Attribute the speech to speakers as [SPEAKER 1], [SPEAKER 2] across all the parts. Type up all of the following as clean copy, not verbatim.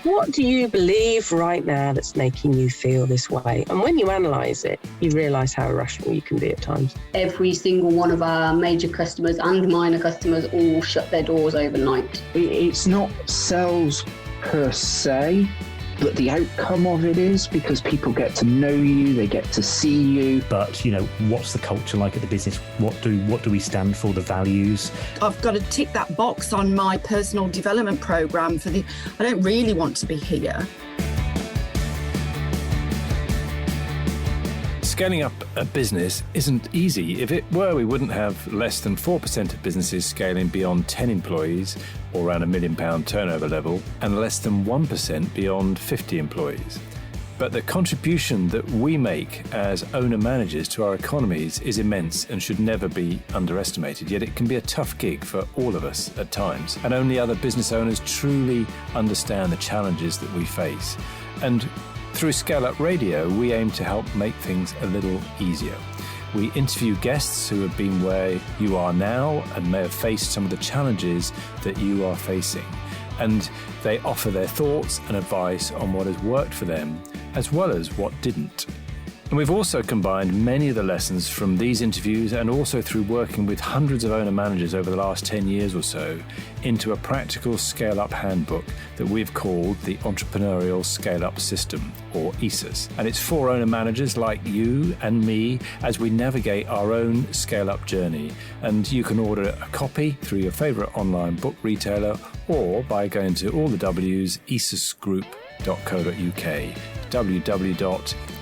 [SPEAKER 1] What do you believe right now that's making you feel this way? And when you analyse it, you realise how irrational you can be at times.
[SPEAKER 2] Every single one of our major customers and minor customers all shut their doors overnight.
[SPEAKER 3] It's not sales per se, but the outcome of it is because people get to know you, they get to see you.
[SPEAKER 4] But, you know, what's the culture like at the business? What do we stand for, the values?
[SPEAKER 5] I've got to tick that box on my personal development programme I don't really want to be here.
[SPEAKER 6] Scaling up a business isn't easy. If it were, we wouldn't have less than 4% of businesses scaling beyond 10 employees or around £1 million turnover level, and less than 1% beyond 50 employees. But the contribution that we make as owner-managers to our economies is immense and should never be underestimated. Yet it can be a tough gig for all of us at times, and only other business owners truly understand the challenges that we face. And through ScaleUp Radio, we aim to help make things a little easier. We interview guests who have been where you are now and may have faced some of the challenges that you are facing. And they offer their thoughts and advice on what has worked for them, as well as what didn't. And we've also combined many of the lessons from these interviews and also through working with hundreds of owner managers over the last 10 years or so into a practical scale-up handbook that we've called the Entrepreneurial Scale-Up System, or ESUS. And it's for owner managers like you and me as we navigate our own scale-up journey. And you can order a copy through your favourite online book retailer or by going to all the W's, esusgroup.co.uk, www.esusgroup.co.uk.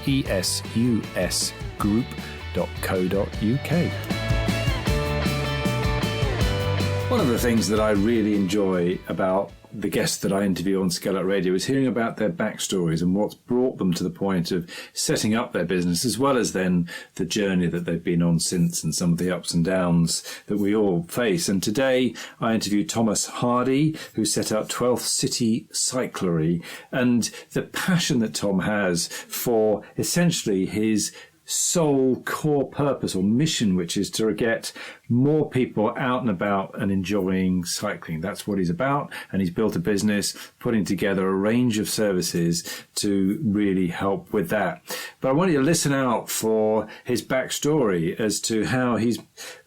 [SPEAKER 6] One of the things that I really enjoy about the guests that I interview on ScaleUp Radio is hearing about their backstories and what's brought them to the point of setting up their business, as well as then the journey that they've been on since and some of the ups and downs that we all face. And today I interviewed Thomas Hardy, who set up 12th City Cyclery, and the passion that Tom has for essentially his sole core purpose or mission, which is to get more people out and about and enjoying cycling. That's what he's about. And he's built a business putting together a range of services to really help with that. But I want you to listen out for his backstory as to how he's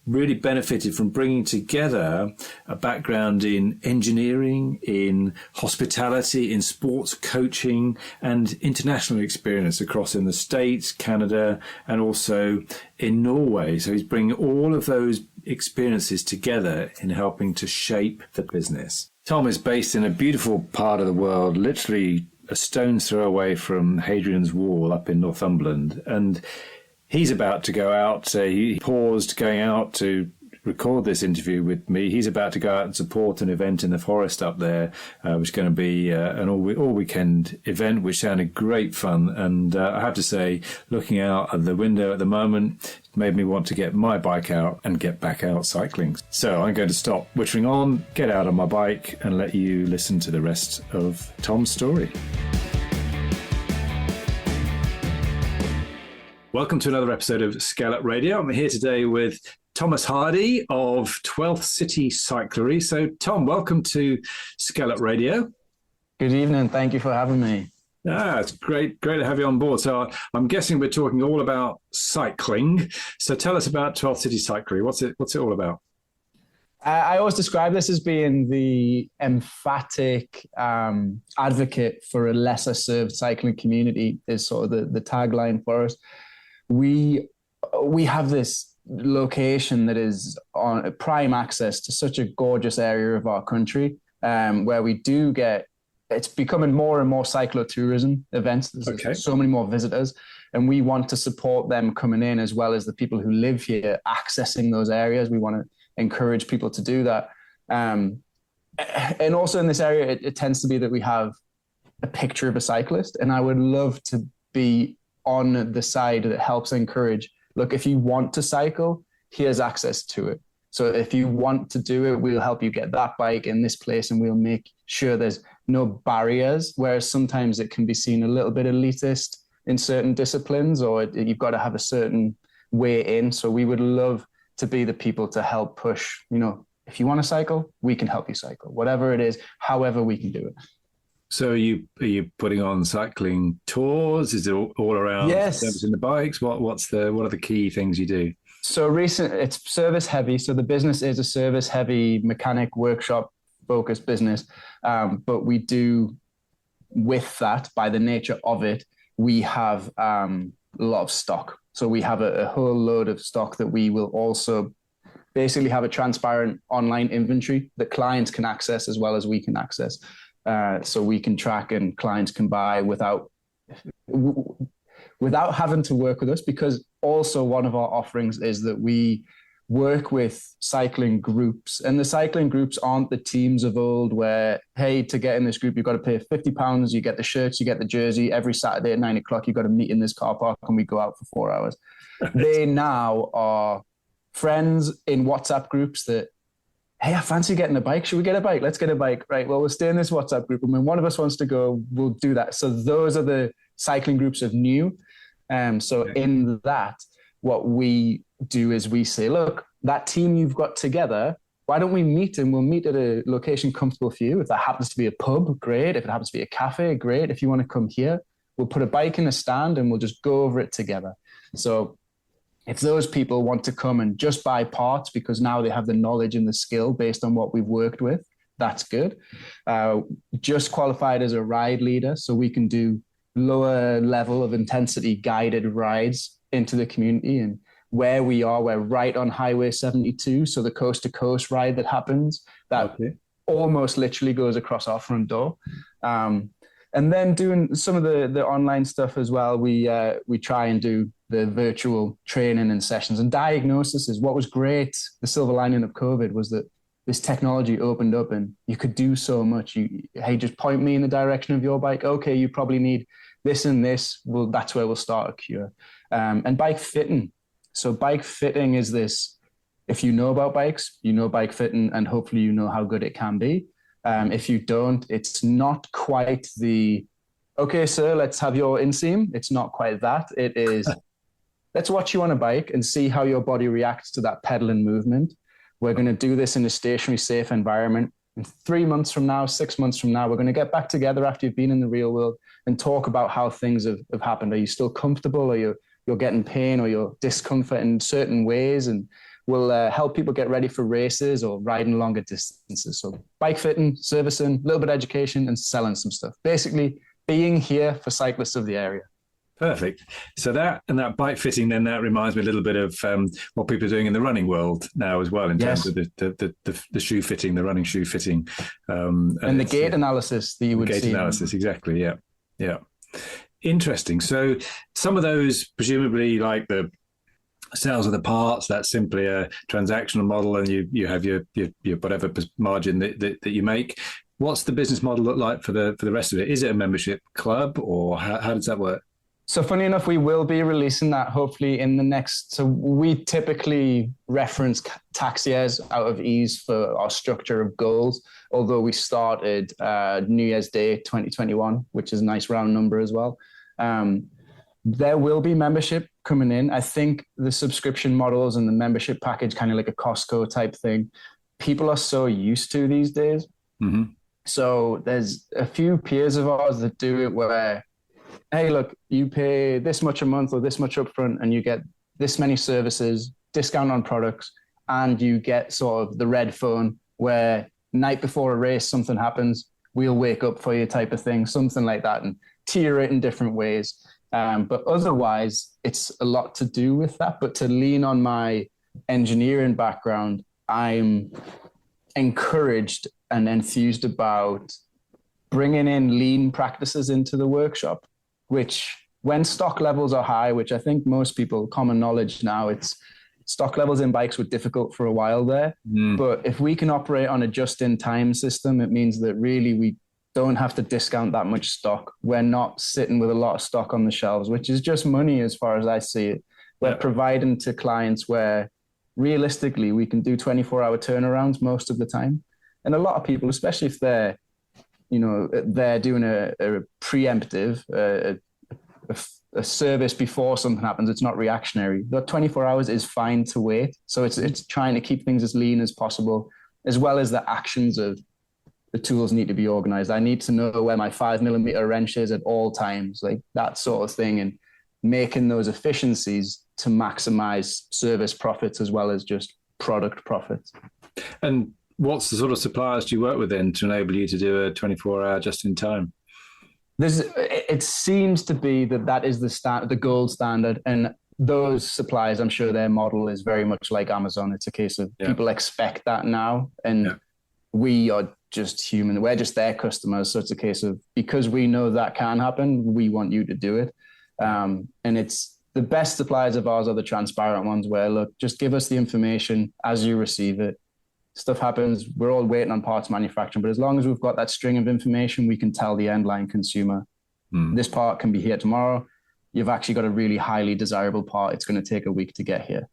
[SPEAKER 6] really benefited from bringing together a background in engineering, in hospitality, in sports coaching, and international experience across in the States, Canada, and also in Norway. So he's bringing all of those experiences together in helping to shape the business. Tom is based in a beautiful part of the world, literally a stone's throw away from Hadrian's Wall up in Northumberland, and he's about to go out. He paused going out to record this interview with me. He's about to go out and support an event in the forest up there, which is going to be an all-weekend event, which sounded great fun. And I have to say, looking out of the window at the moment, it made me want to get my bike out and get back out cycling. So I'm going to stop whittering on, get out on my bike, and let you listen to the rest of Tom's story. Welcome to another episode of ScaleUp Radio. I'm here today with Thomas Hardy of 12th City Cyclery. So, Tom, welcome to ScaleUp Radio.
[SPEAKER 7] Good evening. Thank you for having me.
[SPEAKER 6] It's great to have you on board. So I'm guessing we're talking all about cycling. So tell us about 12th City Cyclery. What's it all about?
[SPEAKER 7] I always describe this as being the emphatic advocate for a lesser served cycling community is sort of the tagline for us. We have this location that is on prime access to such a gorgeous area of our country, where we do get, it's becoming more and more cyclotourism events. There's so many more visitors, and we want to support them coming in as well as the people who live here accessing those areas. We want to encourage people to do that. And also in this area, it tends to be that we have a picture of a cyclist, and I would love to be on the side that helps encourage, look, if you want to cycle, here's access to it. So if you want to do it, we'll help you get that bike in this place, and we'll make sure there's no barriers, whereas sometimes it can be seen a little bit elitist in certain disciplines, or you've got to have a certain way in. So we would love to be the people to help push, if you want to cycle, we can help you cycle, whatever it is, however we can do it.
[SPEAKER 6] So are you putting on cycling tours? Is it all around
[SPEAKER 7] Yes.
[SPEAKER 6] servicing the bikes? What are the key things you do?
[SPEAKER 7] So it's service heavy. So the business is a service heavy mechanic workshop focused business. But we do, with that, by the nature of it, we have a lot of stock. So we have a whole load of stock that we will also basically have a transparent online inventory that clients can access as well as we can access. So we can track and clients can buy without having to work with us, because also one of our offerings is that we work with cycling groups, and the cycling groups aren't the teams of old where, hey, to get in this group, you've got to pay £50, you get the shirts, you get the jersey, every Saturday at 9 o'clock, you've got to meet in this car park and we go out for 4 hours. They now are friends in WhatsApp groups that, hey, I fancy getting a bike. Should we get a bike? Let's get a bike. Right. Well, we'll stay in this WhatsApp group. And when one of us wants to go, we'll do that. So those are the cycling groups of new. In that, what we do is we say, look, that team you've got together, why don't we meet? And we'll meet at a location comfortable for you. If that happens to be a pub, great. If it happens to be a cafe, great. If you want to come here, we'll put a bike in a stand and we'll just go over it together. So if those people want to come and just buy parts because now they have the knowledge and the skill based on what we've worked with, that's good. Just qualified as a ride leader, so we can do lower level of intensity guided rides into the community. And where we are, we're right on Highway 72, so the coast to coast ride that happens, that almost literally goes across our front door. And then doing some of the online stuff as well, we try and do the virtual training and sessions and diagnosis. Is what was great. The silver lining of COVID was that this technology opened up and you could do so much. Hey, just point me in the direction of your bike. Okay, you probably need this and this. Well, that's where we'll start a cure. And bike fitting. So bike fitting is this, if you know about bikes, you know bike fitting, and hopefully you know how good it can be. If you don't, it's not quite the, okay, sir, let's have your inseam. It's not quite that. It is, let's watch you on a bike and see how your body reacts to that pedaling movement. We're going to do this in a stationary, safe environment. And 3 months from now, 6 months from now, we're going to get back together after you've been in the real world and talk about how things have happened. Are you still comfortable? Or you're getting pain or your discomfort in certain ways? And we'll help people get ready for races or riding longer distances. So bike fitting, servicing, a little bit of education, and selling some stuff. Basically, being here for cyclists of the area.
[SPEAKER 6] Perfect. So that bike fitting, then that reminds me a little bit of what people are doing in the running world now as well, in terms of the shoe fitting, the running shoe fitting.
[SPEAKER 7] And the gait analysis that you would see.
[SPEAKER 6] Gait analysis, exactly, yeah. Interesting. So some of those, presumably like the sales of the parts, that's simply a transactional model and you have your whatever margin that you make. What's the business model look like for the rest of it? Is it a membership club, or how does that work?
[SPEAKER 7] So funny enough, we will be releasing that hopefully in the next, so we typically reference tax years out of ease for our structure of goals, although we started New Year's Day 2021, which is a nice round number as well. There will be membership coming in. I think the subscription models and the membership package, kind of like a Costco type thing, people are so used to these days. Mm-hmm. So there's a few peers of ours that do it where, hey, look, you pay this much a month or this much upfront and you get this many services, discount on products, and you get sort of the red phone where night before a race, something happens, we'll wake up for you type of thing, something like that, and tier it in different ways. But otherwise, it's a lot to do with that. But to lean on my engineering background, I'm encouraged and enthused about bringing in lean practices into the workshop, which when stock levels are high, which I think most people, common knowledge now, it's stock levels in bikes were difficult for a while there. But if we can operate on a just-in-time system, it means that really we don't have to discount that much stock. We're not sitting with a lot of stock on the shelves, which is just money as far as I see it. We're providing to clients where realistically we can do 24-hour turnarounds most of the time. And a lot of people, especially if they're doing a preemptive, a service before something happens, it's not reactionary. That 24 hours is fine to wait. So it's trying to keep things as lean as possible, as well as the actions of the tools need to be organized. I need to know where my 5mm wrench is at all times, like that sort of thing, and making those efficiencies to maximize service profits as well as just product profits.
[SPEAKER 6] And what's the sort of suppliers do you work with then to enable you to do a 24-hour just in time?
[SPEAKER 7] It seems to be that is the gold standard, and those suppliers, I'm sure their model is very much like Amazon. It's a case of people expect that now, and we are just human. We're just their customers, so it's a case of, because we know that can happen, we want you to do it. And it's the best suppliers of ours are the transparent ones where, look, just give us the information as you receive it. Stuff happens. We're all waiting on parts manufacturing, but as long as we've got that string of information, we can tell the end line consumer, this part can be here tomorrow. You've actually got a really highly desirable part. It's going to take a week to get here.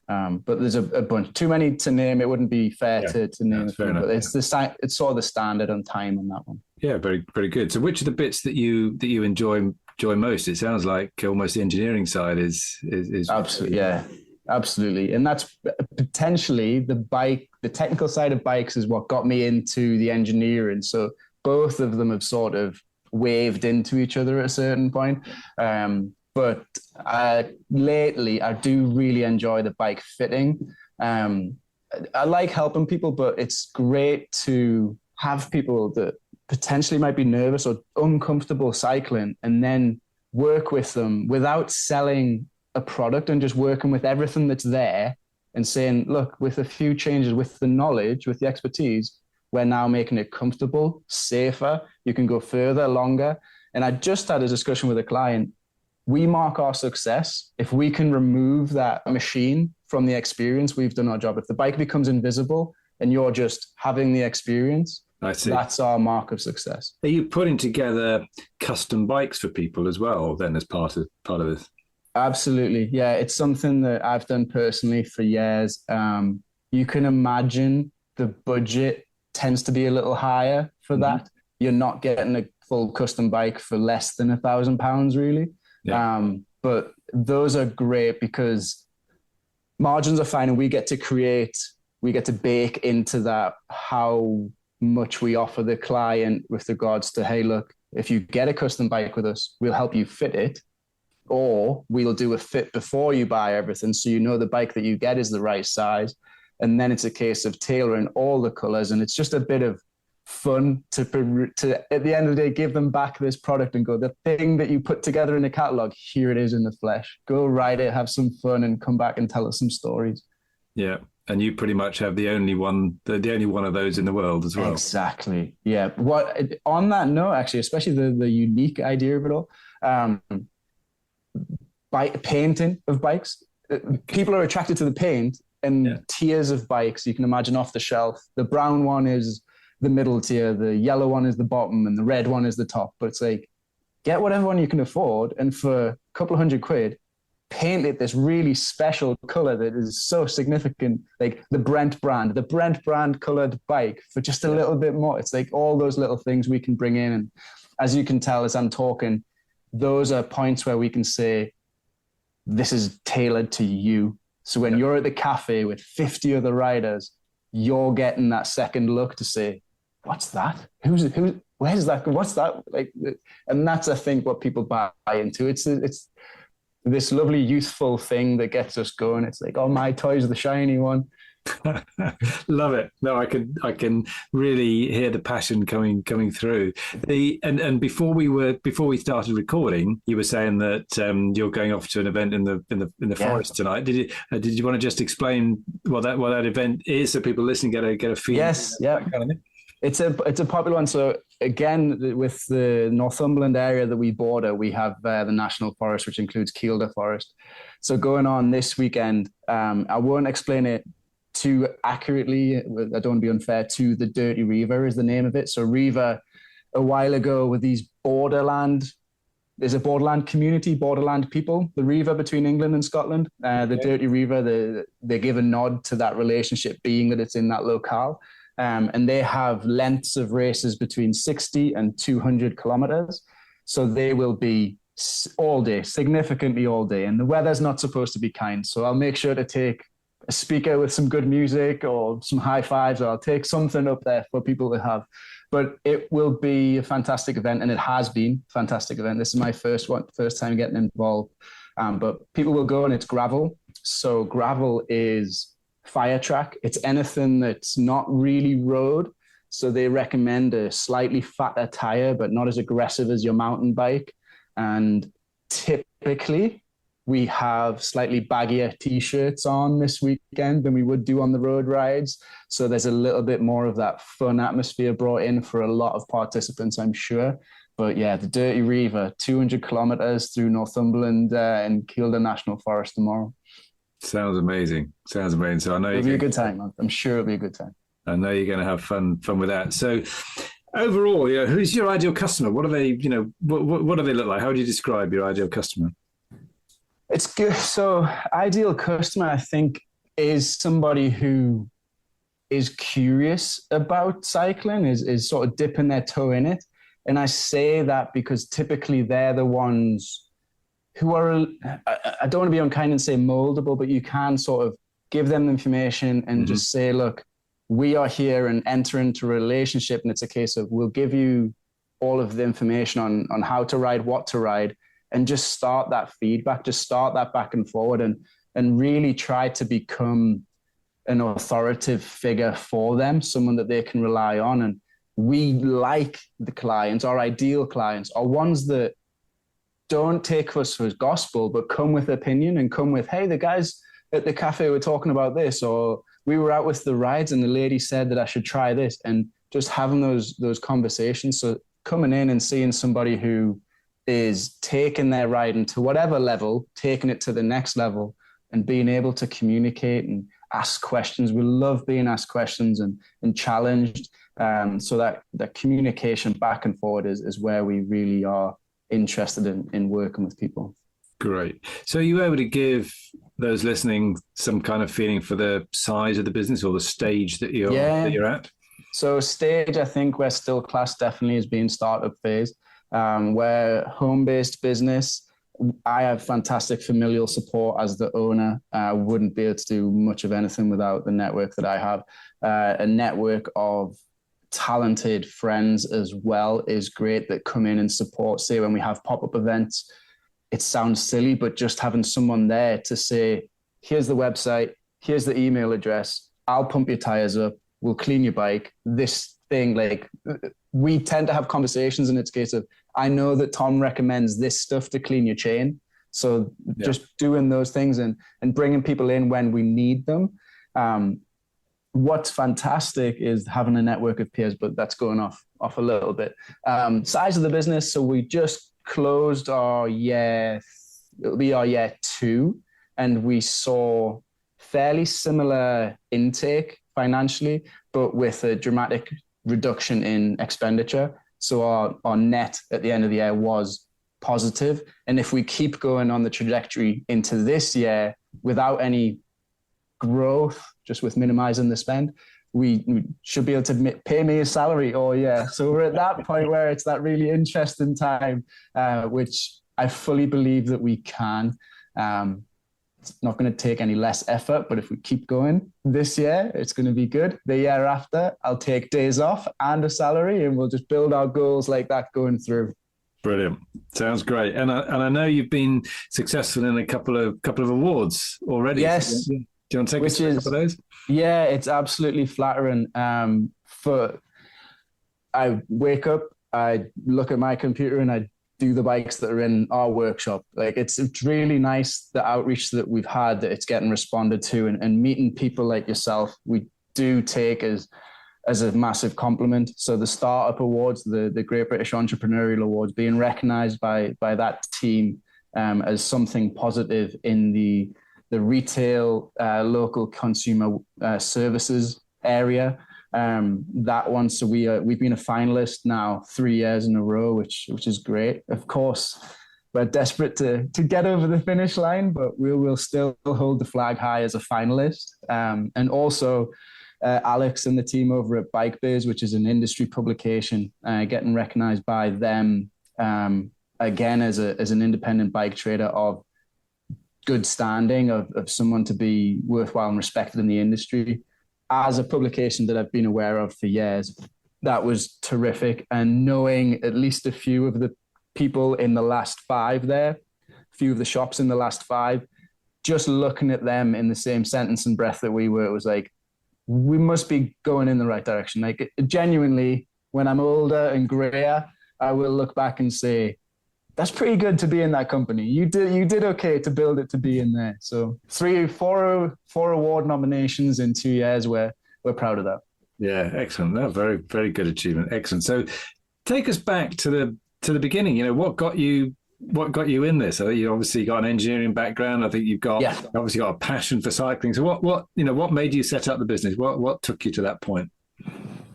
[SPEAKER 7] But there's a bunch, too many to name. It wouldn't be fair to name it, but it's sort of the standard on time on that one. Yeah,
[SPEAKER 6] very, very good. So which are the bits that you enjoy most? It sounds like almost the engineering side is
[SPEAKER 7] absolutely, absolutely. And that's potentially the technical side of bikes is what got me into the engineering. So both of them have sort of waved into each other at a certain point. But lately, I do really enjoy the bike fitting. I like helping people, but it's great to have people that potentially might be nervous or uncomfortable cycling and then work with them without selling a product and just working with everything that's there and saying, look, with a few changes, with the knowledge, with the expertise, we're now making it comfortable, safer. You can go further, longer. And I just had a discussion with a client. We mark our success if we can remove that machine from the experience. We've done our job. If the bike becomes invisible and you're just having the experience,
[SPEAKER 6] I see.
[SPEAKER 7] That's our mark of success.
[SPEAKER 6] Are you putting together custom bikes for people as well then as part of this?
[SPEAKER 7] Absolutely. Yeah, it's something that I've done personally for years. You can imagine the budget tends to be a little higher for that. You're not getting a full custom bike for less than £1,000 really. Yeah. But those are great because margins are fine and we get to bake into that how much we offer the client with regards to, hey, look, if you get a custom bike with us, we'll help you fit it, or we'll do a fit before you buy everything. So you know the bike that you get is the right size. And then it's a case of tailoring all the colors. And it's just a bit of fun to at the end of the day, give them back this product and go, the thing that you put together in the catalog, here it is in the flesh. Go ride it, have some fun and come back and tell us some stories.
[SPEAKER 6] Yeah. And you pretty much have the only one of those in the world as well.
[SPEAKER 7] Exactly. Yeah. On that note, actually, especially the unique idea of it all, painting of bikes. People are attracted to the paint and tiers of bikes you can imagine off the shelf. The brown one is the middle tier, the yellow one is the bottom, and the red one is the top. But it's like, get whatever one you can afford, and for a couple £100, paint it this really special color that is so significant, like the Brent brand colored bike for just a little bit more. It's like all those little things we can bring in. And as you can tell, as I'm talking, those are points where we can say, this is tailored to you. So when you're at the cafe with 50 other riders, you're getting that second look to say, what's that? Where's that? What's that? Like, and that's, I think, what people buy into. It's this lovely youthful thing that gets us going. It's like, oh, my toy's the shiny one.
[SPEAKER 6] Love it. No, I can really hear the passion coming through. And before we started recording, you were saying that you're going off to an event in the forest tonight. Did you want to just explain what that event is so people listening get a feel?
[SPEAKER 7] Yes, yeah. Kind of thing? It's a popular one. So again, with the Northumberland area that we border, we have the National Forest, which includes Kielder Forest. So going on this weekend, I won't explain it too accurately. I don't want to be unfair. To the Dirty Reaver is the name of it. So Reaver, a while ago, with these there's a borderland community, borderland people, the Reaver between England and Scotland. The Dirty Reaver, they give a nod to that relationship being that it's in that locale. And they have lengths of races between 60 and 200 kilometers. So they will be all day, significantly all day. And the weather's not supposed to be kind. So I'll make sure to take a speaker with some good music or some high fives, or I'll take something up there for people to have. But it will be a fantastic event, and it has been a fantastic event. This is my first time getting involved. But people will go, and it's gravel. So gravel is fire track. It's anything that's not really road. So they recommend a slightly fatter tire, but not as aggressive as your mountain bike. And typically, we have slightly baggier T-shirts on this weekend than we would do on the road rides. So there's a little bit more of that fun atmosphere brought in for a lot of participants, I'm sure. But yeah, the Dirty Reaver, 200 kilometers through Northumberland and Kielder National Forest tomorrow.
[SPEAKER 6] Sounds amazing. So I know
[SPEAKER 7] it'll be a good time. I'm sure it'll be a good time.
[SPEAKER 6] I know you're going to have fun with that. So overall, who's your ideal customer? What are they, what do they look like? How would you describe your ideal customer?
[SPEAKER 7] It's good. So ideal customer, I think, is somebody who is curious about cycling, is sort of dipping their toe in it. And I say that because typically they're the ones who are, I don't want to be unkind and say moldable, but you can sort of give them the information and just say, look, we are here, and enter into a relationship. And it's a case of, we'll give you all of the information on how to ride, what to ride, and just start that feedback, just start that back and forward, and really try to become an authoritative figure for them, someone that they can rely on. And we like the clients, our ideal clients, are ones that don't take us for gospel, but come with opinion and come with, hey, the guys at the cafe were talking about this, or we were out with the rides and the lady said that I should try this, and just having those conversations. So coming in and seeing somebody who is taking their riding to whatever level, taking it to the next level, and being able to communicate and ask questions. We love being asked questions and challenged. So that communication back and forward is where we really are interested in working with people.
[SPEAKER 6] Great. So are you able to give those listening some kind of feeling for the size of the business or the stage that you're at?
[SPEAKER 7] So stage, I think we're still classed definitely as being startup phase. We're home-based business. I have fantastic familial support as the owner. I wouldn't be able to do much of anything without the network that I have. A network of talented friends as well is great that come in and support. Say when we have pop-up events, it sounds silly, but just having someone there to say, here's the website, here's the email address, I'll pump your tires up, we'll clean your bike. This thing, like, we tend to have conversations, and it's a case of, I know that Tom recommends this stuff to clean your chain. So just doing those things and bringing people in when we need them. What's fantastic is having a network of peers, but that's going off a little bit. Size of the business. So we just closed our year 2, and we saw fairly similar intake financially, but with a dramatic reduction in expenditure. So our net at the end of the year was positive. And if we keep going on the trajectory into this year without any growth, just with minimizing the spend, we should be able to pay me a salary. So we're at that point where it's that really interesting time, which I fully believe that we can. It's not going to take any less effort, but if we keep going this year, it's going to be good. The year after, I'll take days off and a salary, and we'll just build our goals like that going through.
[SPEAKER 6] Brilliant. Sounds great. And I know you've been successful in a couple of awards already.
[SPEAKER 7] Yes.
[SPEAKER 6] Do you want to take us through a couple of those?
[SPEAKER 7] Yeah, it's absolutely flattering. I wake up, I look at my computer, and I do the bikes that are in our workshop. Like, it's really nice, the outreach that we've had, that it's getting responded to, and meeting people like yourself, we do take as a massive compliment. So the Startup Awards, the Great British Entrepreneurial Awards, being recognized by that team as something positive in the retail, local consumer services area. That one. So we've been a finalist now 3 years in a row, which is great. Of course, we're desperate to get over the finish line, but we will still hold the flag high as a finalist. And also Alex and the team over at Bike Biz, which is an industry publication, getting recognized by them again as an independent bike trader of good standing, of someone to be worthwhile and respected in the industry. As a publication that I've been aware of for years, that was terrific. And knowing at least a few of the people in the last 5 there, a few of the shops in the last 5, just looking at them in the same sentence and breath that we were, it was like, we must be going in the right direction. Like, genuinely, when I'm older and grayer, I will look back and say, that's pretty good to be in that company. You did okay to build it to be in there. So 4 award nominations in 2 years. We're proud of that.
[SPEAKER 6] Yeah, excellent. That very, very good achievement. Excellent. So take us back to the beginning. You know, what got you in this? So you obviously got an engineering background. I think you've got obviously got a passion for cycling. So what made you set up the business? What took you to that point?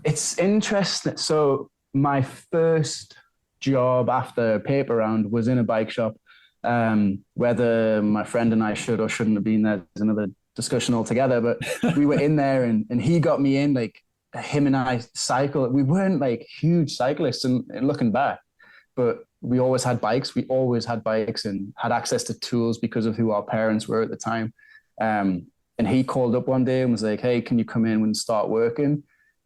[SPEAKER 7] It's interesting. So my first job after paper round was in a bike shop. Whether my friend and I should or shouldn't have been there is another discussion altogether. But we were in there, and he got me in. Like, him and I cycle. We weren't like huge cyclists, and looking back, but we always had bikes. We always had bikes and had access to tools because of who our parents were at the time. And he called up one day and was like, "Hey, can you come in and start working?"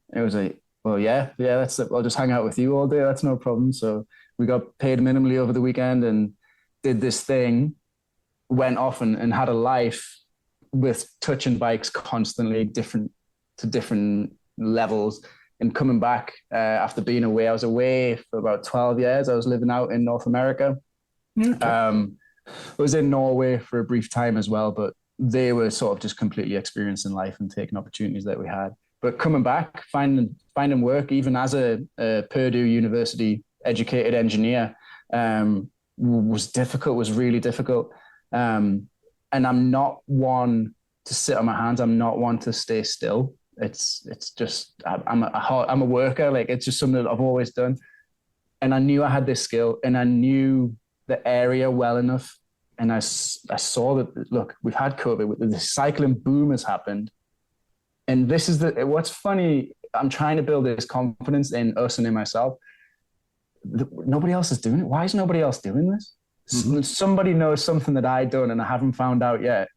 [SPEAKER 7] And it was like, "Well, yeah, I'll just hang out with you all day. That's no problem." So we got paid minimally over the weekend and did this thing, went off and had a life with touching bikes constantly, different levels. And coming back after being away, I was away for about 12 years. I was living out in North America. Okay. I was in Norway for a brief time as well, but they were sort of just completely experiencing life and taking opportunities that we had. But coming back, finding work, even as a Purdue University educated engineer, was difficult, was really difficult. And I'm not one to sit on my hands. I'm not one to stay still. It's just, I'm a worker. Like, it's just something that I've always done. And I knew I had this skill, and I knew the area well enough. And I saw that, look, we've had COVID, the cycling boom has happened. And this is what's funny. I'm trying to build this confidence in us and in myself. Nobody else is doing it. Why is nobody else doing this? Mm-hmm. Somebody knows something that I don't, and I haven't found out yet.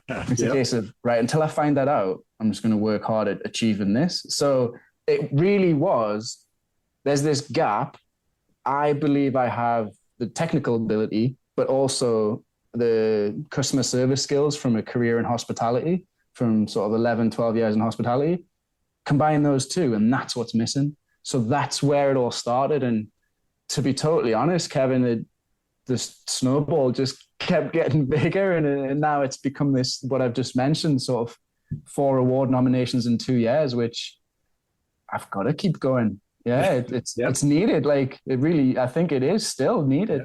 [SPEAKER 7] It's a case of, right, until I find that out, I'm just going to work hard at achieving this. So it really was, there's this gap. I believe I have the technical ability, but also the customer service skills from a career in hospitality, from sort of 11, 12 years in hospitality. Combine those two, and that's what's missing. So that's where it all started. And to be totally honest, Kevin, the snowball just kept getting bigger, and now it's become this, what I've just mentioned, sort of 4 award nominations in 2 years, which I've got to keep going. Yeah, it's needed. Like, it really, I think it is still needed.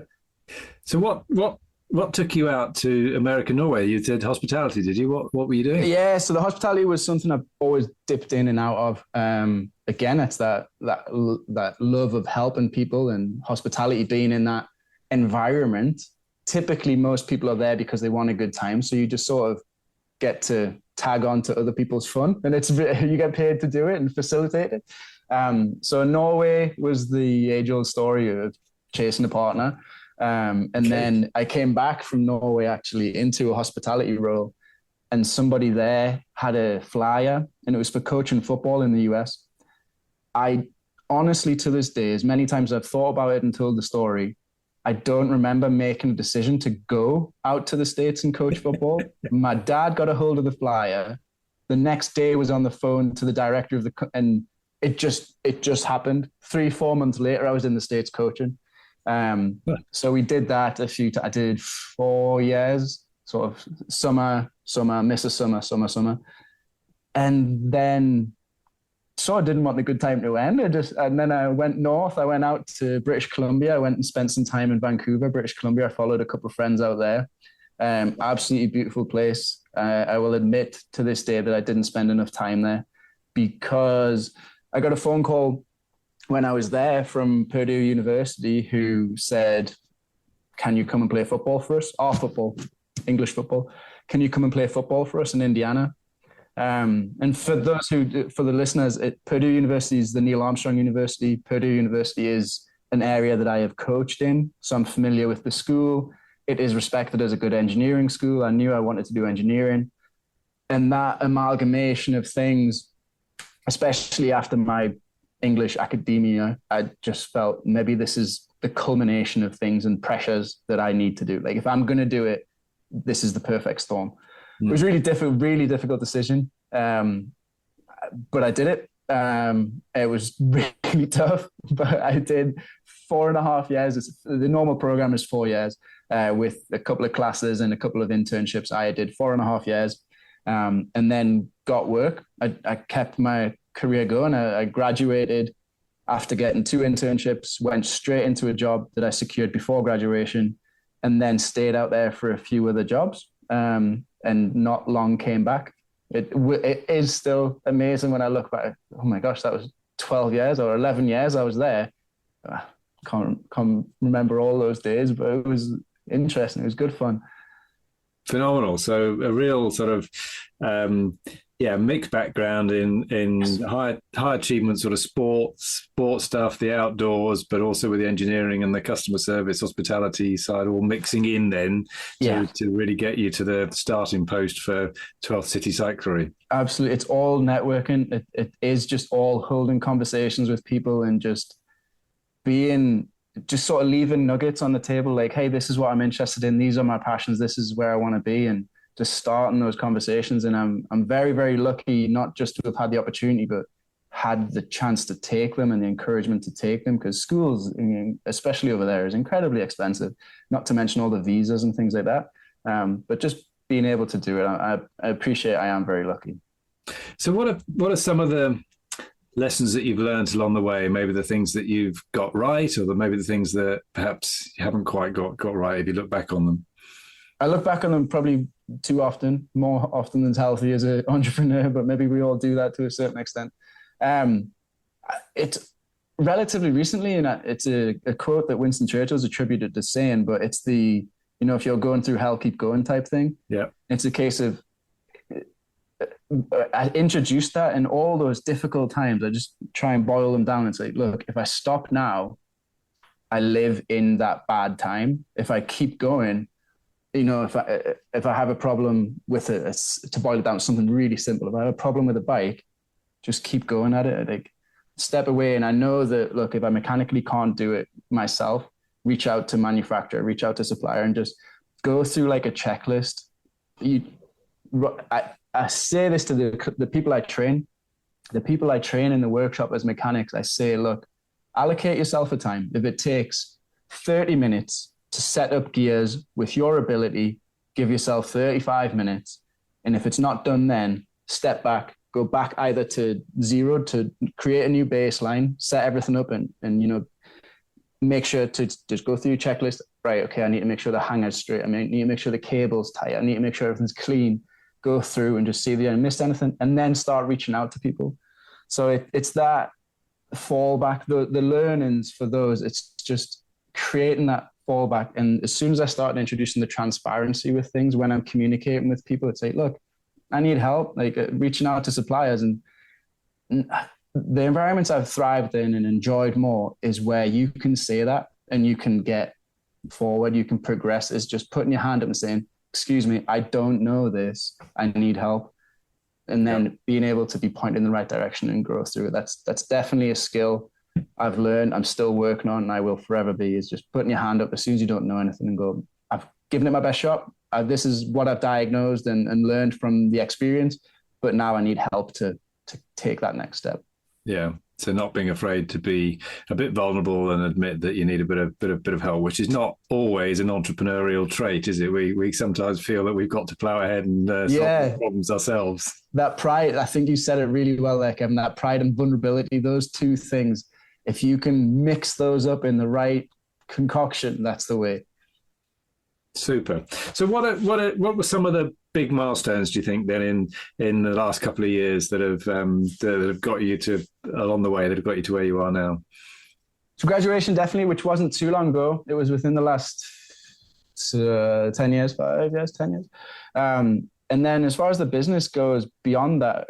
[SPEAKER 6] So what took you out to America, Norway? You did hospitality, did you? What were you doing?
[SPEAKER 7] Yeah, so the hospitality was something I've always dipped in and out of. Again, it's that love of helping people, and hospitality being in that environment. Typically, most people are there because they want a good time. So you just sort of get to tag on to other people's fun, and you get paid to do it and facilitate it. So Norway was the age-old story of chasing a partner. Then I came back from Norway actually into a hospitality role, and somebody there had a flyer, and it was for coaching football in the US. I honestly, to this day, as many times I've thought about it and told the story, I don't remember making a decision to go out to the States and coach football. My dad got a hold of the flyer. The next day was on the phone to the director of and it just happened. 3-4 months later, I was in the States coaching. So we did that a few times. I did 4 years, sort of summer, miss a summer. And then sort of didn't want the good time to end. And then I went north. I went out to British Columbia. I went and spent some time in Vancouver, British Columbia. I followed a couple of friends out there. Absolutely beautiful place. I will admit to this day that I didn't spend enough time there, because I got a phone call when I was there from Purdue University who said, "Can you come and play football for us? Our football, English football. Can you come and play football for us in Indiana?" And for the listeners, Purdue University is the Neil Armstrong University. Purdue University is an area that I have coached in, so I'm familiar with the school. It is respected as a good engineering school. I knew I wanted to do engineering. And that amalgamation of things, especially after my English academia, I just felt maybe this is the culmination of things and pressures that I need to do. Like if I'm going to do it, this is the perfect storm. It was really difficult decision. But I did it. It was really tough, but I did 4.5 years. The normal program is 4 years with a couple of classes and a couple of internships. I did 4.5 years and then got work. I kept my career going. I graduated after getting 2 internships, went straight into a job that I secured before graduation, and then stayed out there for a few other jobs and not long came back. It is still amazing when I look back. Oh my gosh, that was 12 years or 11 years I was there. Can't remember all those days, but it was interesting. It was good fun.
[SPEAKER 6] Phenomenal. So a real sort of mixed background in high achievement sort of sports stuff, the outdoors, but also with the engineering and the customer service, hospitality side, all mixing in then to really get you to the starting post for 12th City Cyclery.
[SPEAKER 7] Absolutely. It's all networking. It is just all holding conversations with people and just sort of leaving nuggets on the table. Like, hey, this is what I'm interested in. These are my passions. This is where I want to be. And just starting those conversations. And I'm very, very lucky not just to have had the opportunity, but had the chance to take them and the encouragement to take them, because schools, especially over there, is incredibly expensive, not to mention all the visas and things like that. But just being able to do it, I appreciate. I am very lucky.
[SPEAKER 6] So what are some of the lessons that you've learned along the way? Maybe the things that you've got right, or maybe the things that perhaps you haven't quite got right if you look back on them?
[SPEAKER 7] I look back on them probably too often, more often than healthy as an entrepreneur, but maybe we all do that to a certain extent. It's relatively recently, and it's a quote that Winston Churchill's attributed to saying, but it's the, if you're going through hell, keep going type thing. Yeah. It's a case of, I introduced that in all those difficult times. I just try and boil them down and say, look, if I stop now, I live in that bad time. If I keep going, if I have a problem with it, to boil it down to something really simple, if I have a problem with a bike, just keep going at it. Like, step away. And I know that, look, if I mechanically can't do it myself, reach out to manufacturer, reach out to supplier, and just go through like a checklist. I say this to the people I train. The people I train in the workshop as mechanics, I say, look, allocate yourself a time. If it takes 30 minutes to set up gears with your ability, give yourself 35 minutes. And if it's not done then, step back, go back either to 0 to create a new baseline, set everything up and make sure to just go through your checklist. Right, okay, I need to make sure the hanger's straight. I need to make sure the cable's tight. I need to make sure everything's clean. Go through and just see if you missed anything, and then start reaching out to people. So it's that fallback, the learnings for those. It's just creating that fallback. And as soon as I start introducing the transparency with things, when I'm communicating with people, it's like, look, I need help, like reaching out to suppliers. And the environments I've thrived in and enjoyed more is where you can say that and you can get forward, you can progress. Is just putting your hand up and saying, excuse me, I don't know this, I need help. And then being able to be pointed in the right direction and grow through it. That's definitely a skill I've learned, I'm still working on, and I will forever be, is just putting your hand up as soon as you don't know anything and go, I've given it my best shot. This is what I've diagnosed and learned from the experience, but now I need help to take that next step. Yeah.
[SPEAKER 6] So not being afraid to be a bit vulnerable and admit that you need a bit of help, which is not always an entrepreneurial trait, is it? We sometimes feel that we've got to plow ahead and solve the problems ourselves. That pride, I think you said it really well there, Kevin, that pride and vulnerability, those two things, if you can mix those up in the right concoction, that's the way. Super. So what were some of the big milestones, do you think, then in the last couple of years that have got you to along the way, that have got you to where you are now? So graduation, definitely, which wasn't too long ago. It was within the last 10 years. And then as far as the business goes, beyond that,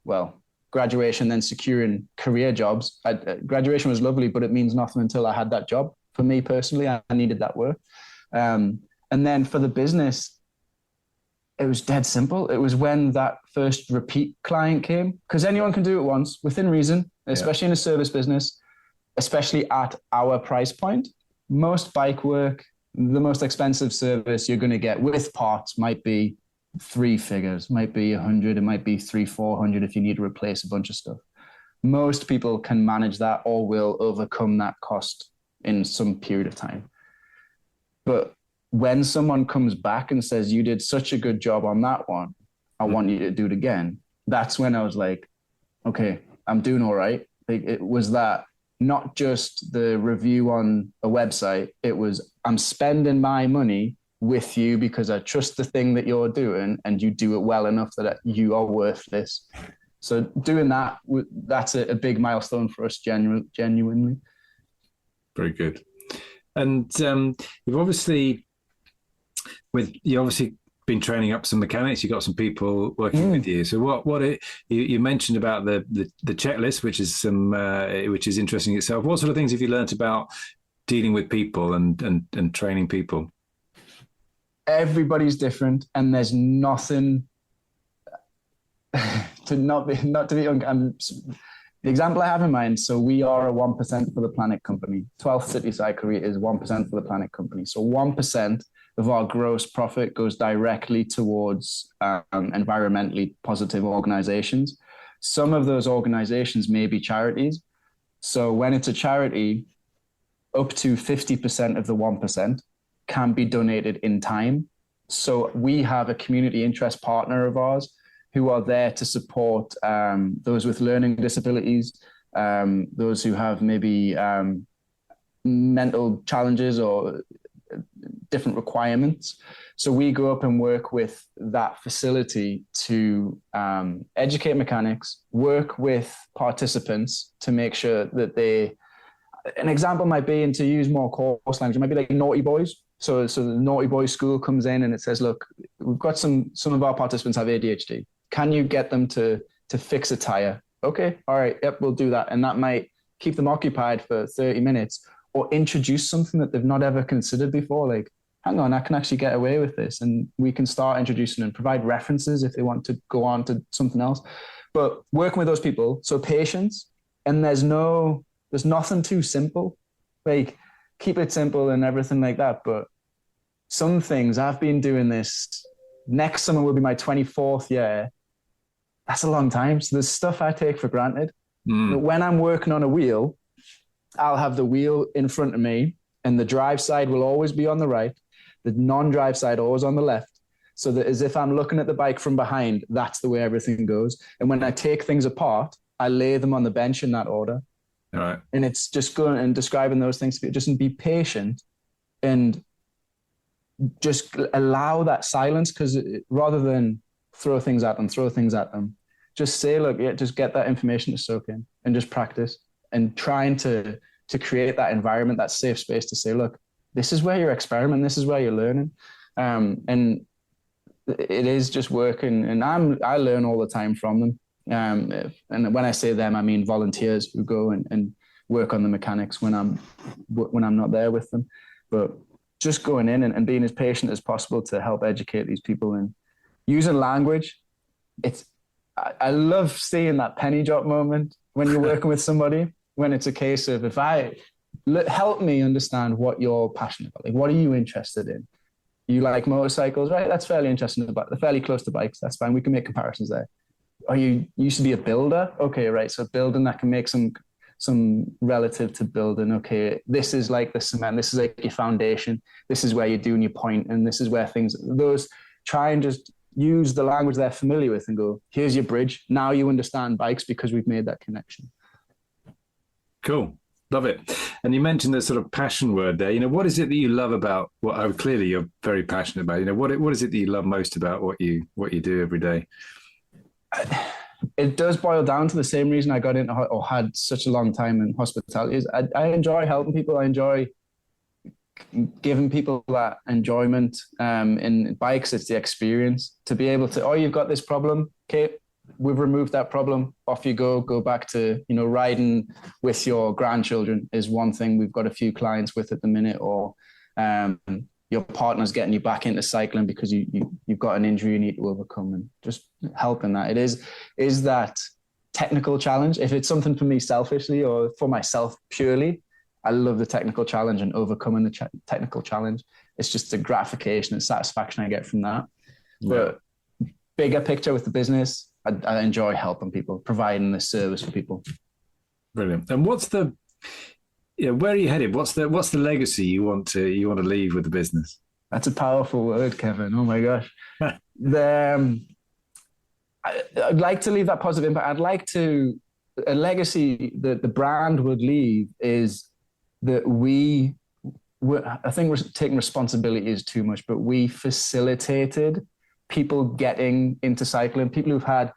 [SPEAKER 6] well, graduation, then securing career jobs. Graduation was lovely, but it means nothing until I had that job. For me personally, I needed that work. And then for the business, it was dead simple. It was when that first repeat client came, because anyone can do it once within reason.
[SPEAKER 7] especially in a service business, especially at our price point. Most bike work, the most expensive service you're going to get with parts might be 3 figures, might be 100, it might be 300-400 if you need to replace a bunch of stuff. Most people can manage that or will overcome that cost in some period of time. But when someone comes back and says, you did such a good job on that one, I want you to do it again. That's when I was like, okay, I'm doing all right. It was that, not just the review on a website. It was, I'm spending my money with you because I trust the thing that you're doing and you do it well enough that you are worth this. So doing that, that's a big milestone for us, genuinely.
[SPEAKER 6] Very good. And you've obviously been training up some mechanics. You've got some people working with you. So you mentioned about the checklist, which is interesting itself. What sort of things have you learnt about dealing with people and training people?
[SPEAKER 7] Everybody's different, and there's nothing the example I have in mind. So we are a 1% for the planet company. 12th City Cyclery is 1% for the planet company. So 1% of our gross profit goes directly towards environmentally positive organizations. Some of those organizations may be charities. So when it's a charity, up to 50% of the 1% can be donated in time. So we have a community interest partner of ours who are there to support those with learning disabilities, those who have maybe mental challenges or different requirements. So we go up and work with that facility to educate mechanics, work with participants to make sure that an example might be, and to use more coarse language, it might be like naughty boys. So the naughty boys school comes in and it says, look, we've got some of our participants have ADHD. Can you get them to fix a tire? Okay, all right, yep, we'll do that. And that might keep them occupied for 30 minutes or introduce something that they've not ever considered before. Like, hang on, I can actually get away with this. And we can start introducing and provide references if they want to go on to something else. But working with those people, so patience, and there's nothing too simple. Like, keep it simple and everything like that. But some things, I've been doing this, next summer will be my 24th year. That's a long time. So there's stuff I take for granted. But when I'm working on a wheel, I'll have the wheel in front of me and the drive side will always be on the right, the non-drive side always on the left. So that as if I'm looking at the bike from behind, that's the way everything goes. And when I take things apart, I lay them on the bench in that order.
[SPEAKER 6] All right.
[SPEAKER 7] And it's just going and describing those things, just be patient and just allow that silence, because rather than throw things at them, just say, look, yeah, just get that information to soak in and just practice and trying to create that environment, that safe space to say, look, this is where you're experimenting, this is where you're learning. And it is just working. And I learn all the time from them. And when I say them, I mean volunteers who go and work on the mechanics when I'm not there with them. But just going in and being as patient as possible to help educate these people and using language. I love seeing that penny drop moment when you're working with somebody, when it's a case of, help me understand what you're passionate about. Like, what are you interested in? You like motorcycles, right? That's fairly interesting. They're fairly close to bikes. That's fine. We can make comparisons there. Are you used to be a builder? Okay, right. So building, that can make some relative to building. Okay, this is like the cement. This is like your foundation. This is where you're doing your point, and this is where those try and just use the language they're familiar with and go, here's your bridge. Now you understand bikes because we've made that connection.
[SPEAKER 6] Cool. Love it. And you mentioned the sort of passion word there. You know, what is it that you love about clearly you're very passionate about, you know, what is it that you love most about what you do every day?
[SPEAKER 7] It does boil down to the same reason I got into or had such a long time in hospitality is I enjoy helping people. I enjoy giving people that enjoyment. In bikes, it's the experience to be able to, you've got this problem, okay, we've removed that problem, off you go back to, you know, riding with your grandchildren is one thing we've got a few clients with at the minute, or your partner's getting you back into cycling because you've got an injury you need to overcome, and just helping that. It is that technical challenge. If it's something for me selfishly or for myself purely, I love the technical challenge and overcoming the technical challenge. It's just the gratification and satisfaction I get from that. Yeah. But bigger picture with the business, I enjoy helping people, providing this service for people.
[SPEAKER 6] Brilliant. And where are you headed? What's the legacy you want to leave with the business?
[SPEAKER 7] That's a powerful word, Kevin. Oh my gosh. I'd like to leave that positive impact. I'd like to, a legacy that the brand would leave is that I think we're taking responsibility is too much, but we facilitated people getting into cycling, people who've had,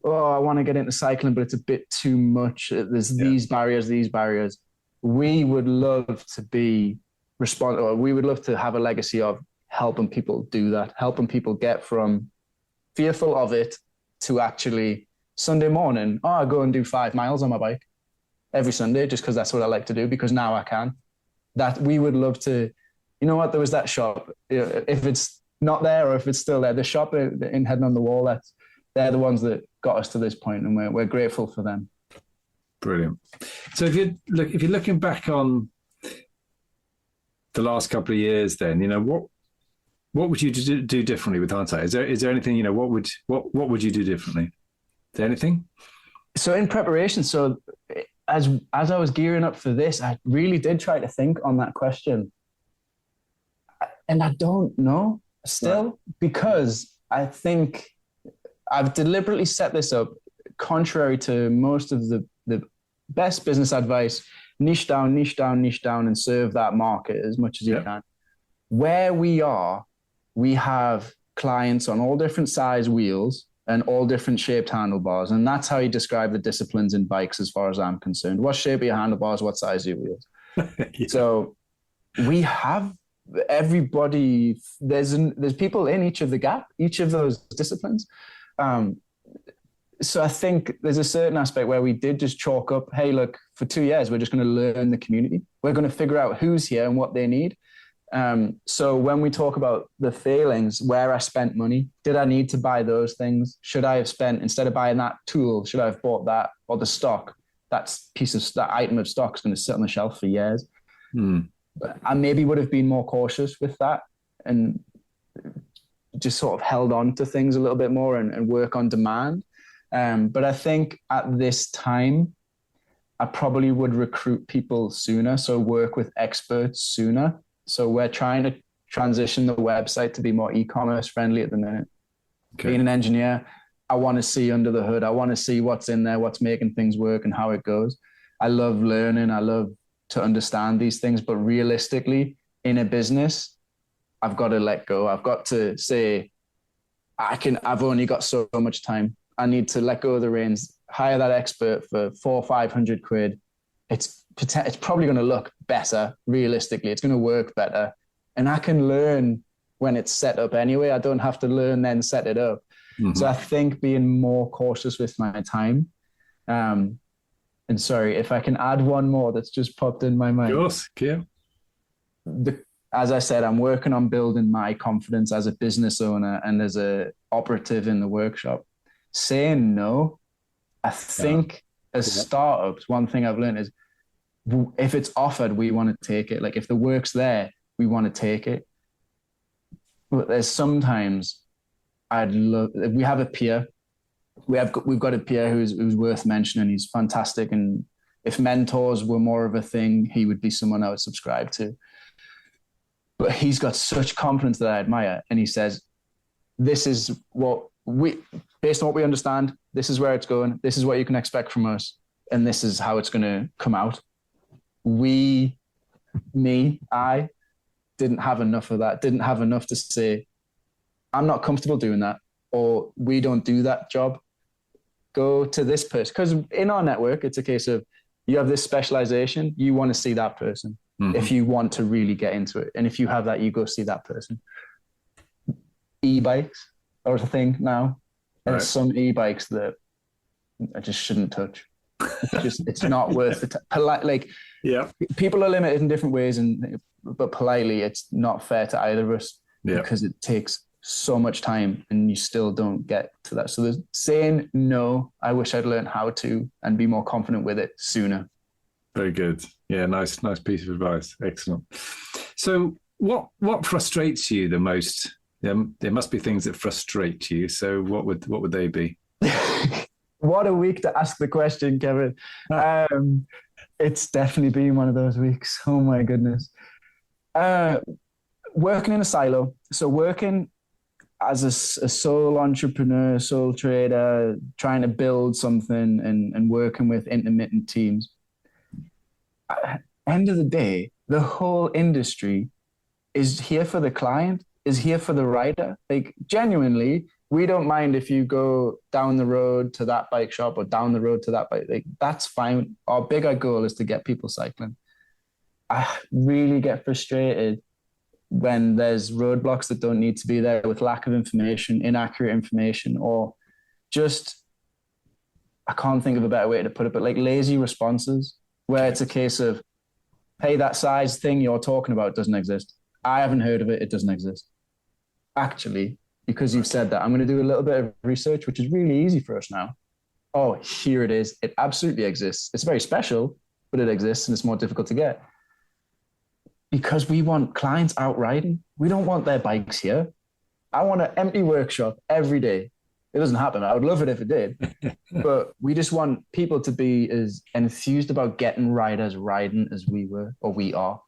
[SPEAKER 7] I want to get into cycling, but it's a bit too much. There's these barriers. We would love to be responsible. We would love to have a legacy of helping people do that, helping people get from fearful of it to actually Sunday morning, I go and do 5 miles on my bike every Sunday just because that's what I like to do, because now I can. That we would love to, there was that shop, if it's not there or if it's still there, the shop in Heading on the Wall, they're the ones that got us to this point, and we're grateful for them.
[SPEAKER 6] Brilliant. So if you're looking back on the last couple of years, then what would you do differently with hindsight? Is there anything, what would you do differently? Is there anything?
[SPEAKER 7] So in preparation, as I was gearing up for this, I really did try to think on that question. And I don't know still, because I think I've deliberately set this up contrary to most of the best business advice: niche down, and serve that market as much as you can. Where we are, we have clients on all different size wheels and all different shaped handlebars. And that's how you describe the disciplines in bikes as far as I'm concerned. What shape are your handlebars? What size are your wheels? So we have everybody, there's people in each of those disciplines. So I think there's a certain aspect where we did just chalk up, hey, look, for 2 years, we're just going to learn the community. We're going to figure out who's here and what they need. So when we talk about the failings, where I spent money, did I need to buy those things? Should I have spent, instead of buying that tool, should I have bought that, or the stock? That item of stock is going to sit on the shelf for years. But I maybe would have been more cautious with that and just sort of held on to things a little bit more and work on demand. But I think at this time, I probably would recruit people sooner, so work with experts sooner. So we're trying to transition the website to be more e-commerce friendly at the minute. Okay. Being an engineer, I want to see under the hood. I want to see what's in there, what's making things work and how it goes. I love learning. I love to understand these things, but realistically in a business, I've got to let go. I've got to say, I've only got so much time. I need to let go of the reins, hire that expert for 400 or 500 quid. It's probably going to look better. Realistically, it's going to work better. And I can learn when it's set up anyway. I don't have to learn then set it up. Mm-hmm. So I think being more cautious with my time. And sorry, if I can add one more that's just popped in my mind.
[SPEAKER 6] Of course, yeah.
[SPEAKER 7] As I said, I'm working on building my confidence as a business owner and as a operative in the workshop. Saying no, I think as startups, one thing I've learned is if it's offered, we want to take it. Like if the work's there, we want to take it. But there's sometimes we have a peer. We've got a peer who's worth mentioning. He's fantastic. And if mentors were more of a thing, he would be someone I would subscribe to. But he's got such confidence that I admire. And he says, this is what based on what we understand, this is where it's going. This is what you can expect from us. And this is how it's going to come out. I didn't have enough of that. Didn't have enough to say, I'm not comfortable doing that. Or we don't do that job. Go to this person. Because in our network, it's a case of you have this specialization. You want to see that person. Mm-hmm. If you want to really get into it. And if you have that, you go see that person. E-bikes are a thing now. And there's some e-bikes that I just shouldn't touch. It's not worth it. People are limited in different ways, but politely, it's not fair to either of us because it takes so much time and you still don't get to that. So there's saying no, I wish I'd learned how to and be more confident with it sooner.
[SPEAKER 6] Very good. Yeah, nice piece of advice. Excellent. So what frustrates you the most? There must be things that frustrate you. So what would they be?
[SPEAKER 7] What a week to ask the question, Kevin. It's definitely been one of those weeks. Oh my goodness. Working in a silo. So working as a sole entrepreneur, sole trader, trying to build something and working with intermittent teams. End of the day, the whole industry is here for the client, is here for the rider. Like, genuinely, we don't mind if you go down the road to that bike shop or down the road to that bike. Like, that's fine. Our bigger goal is to get people cycling. I really get frustrated when there's roadblocks that don't need to be there, with lack of information, inaccurate information, or just, I can't think of a better way to put it, but like lazy responses, where it's a case of, hey, that size thing you're talking about doesn't exist. I haven't heard of it. It doesn't exist. Actually, because you've said that, I'm going to do a little bit of research, which is really easy for us now. Oh, here it is. It absolutely exists. It's very special, but it exists and it's more difficult to get. Because we want clients out riding. We don't want their bikes here. I want an empty workshop every day. It doesn't happen. I would love it if it did. But we just want people to be as enthused about getting riders riding as we were, or we are.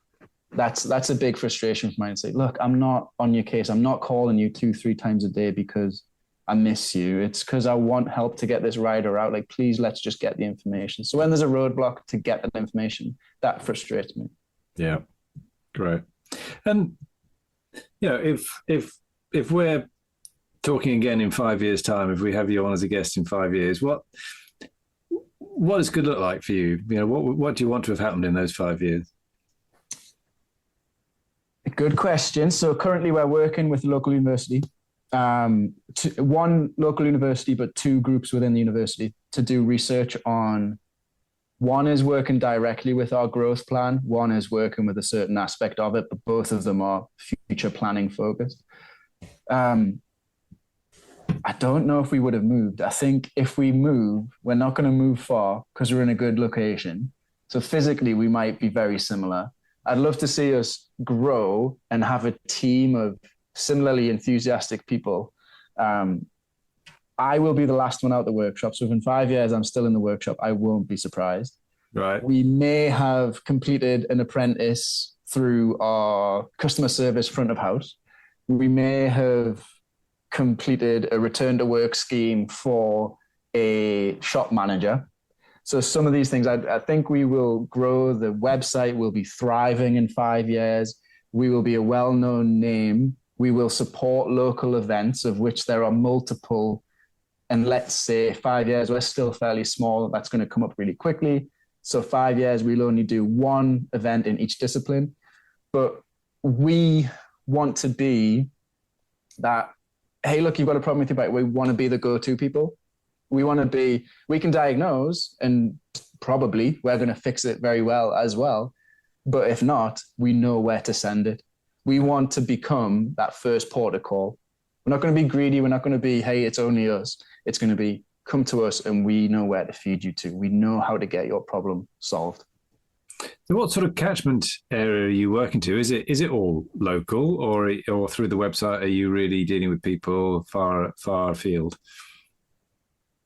[SPEAKER 7] That's a big frustration for mine. Say, look, I'm not on your case. I'm not calling you 2-3 times a day because I miss you. It's because I want help to get this rider out. Like, please, let's just get the information. So when there's a roadblock to get that information, that frustrates me.
[SPEAKER 6] Yeah, great. And if we're talking again in 5 years' time, if we have you on as a guest in 5 years, what does good look like for you? What do you want to have happened in those 5 years?
[SPEAKER 7] Good question. So currently we're working with a local university, one local university, but 2 groups within the university to do research on. One is working directly with our growth plan. One is working with a certain aspect of it, but both of them are future planning focused. I don't know if we would have moved. I think if we move, we're not going to move far because we're in a good location. So physically, we might be very similar. I'd love to see us grow and have a team of similarly enthusiastic people. I will be the last one out the workshop. So if in 5 years I'm still in the workshop, I won't be surprised.
[SPEAKER 6] Right.
[SPEAKER 7] We may have completed an apprentice through our customer service front of house. We may have completed a return to work scheme for a shop manager. So some of these things, I think we will grow. The website will be thriving in 5 years. We will be a well-known name. We will support local events, of which there are multiple. And let's say 5 years, we're still fairly small. That's going to come up really quickly. So 5 years, we'll only do one event in each discipline. But we want to be that, hey, look, you've got a problem with your bike. We want to be the go-to people. We want to be, we can diagnose and probably we're going to fix it very well as well. But if not, we know where to send it. We want to become that first port of call. We're not going to be greedy. We're not going to be, hey, it's only us. It's going to be, come to us and we know where to feed you to. We know how to get your problem solved.
[SPEAKER 6] So what sort of catchment area are you working to? Is it all local or through the website, are you really dealing with people far afield?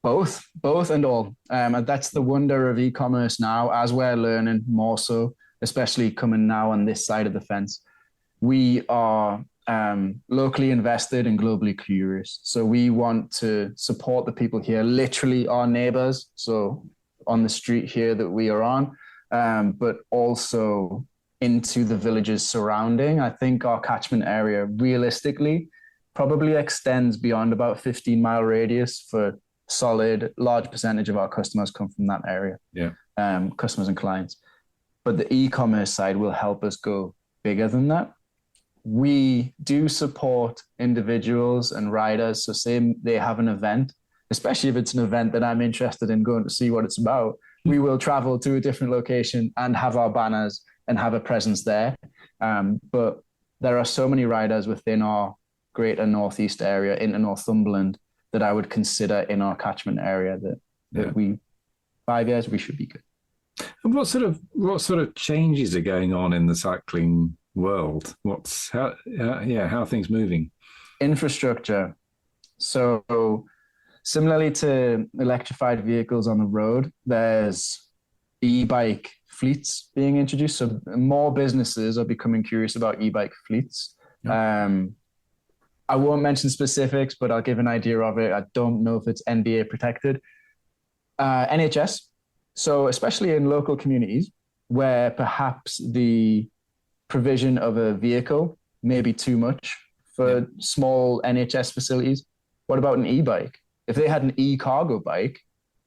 [SPEAKER 7] Both and all. And that's the wonder of e-commerce now, as we're learning more so, especially coming now on this side of the fence. We are locally invested and globally curious. So we want to support the people here, literally our neighbors. So on the street here that we are on, but also into the villages surrounding. I think our catchment area realistically probably extends beyond about 15-mile radius for solid, large percentage of our customers come from that area.
[SPEAKER 6] Yeah.
[SPEAKER 7] Customers and clients. But the e-commerce side will help us go bigger than that. We do support individuals and riders. So say they have an event, especially if it's an event that I'm interested in going to see what it's about, we will travel to a different location and have our banners and have a presence there. But there are so many riders within our greater northeast area into Northumberland that I would consider in our catchment area that we 5 years we should be good.
[SPEAKER 6] And what sort of changes are going on in the cycling world? How are things moving?
[SPEAKER 7] Infrastructure. So similarly to electrified vehicles on the road, there's e-bike fleets being introduced. So more businesses are becoming curious about e-bike fleets. Yeah. I won't mention specifics, but I'll give an idea of it. I don't know if it's NBA protected. NHS. So especially in local communities where perhaps the provision of a vehicle may be too much for small NHS facilities. What about an e-bike? If they had an e-cargo bike,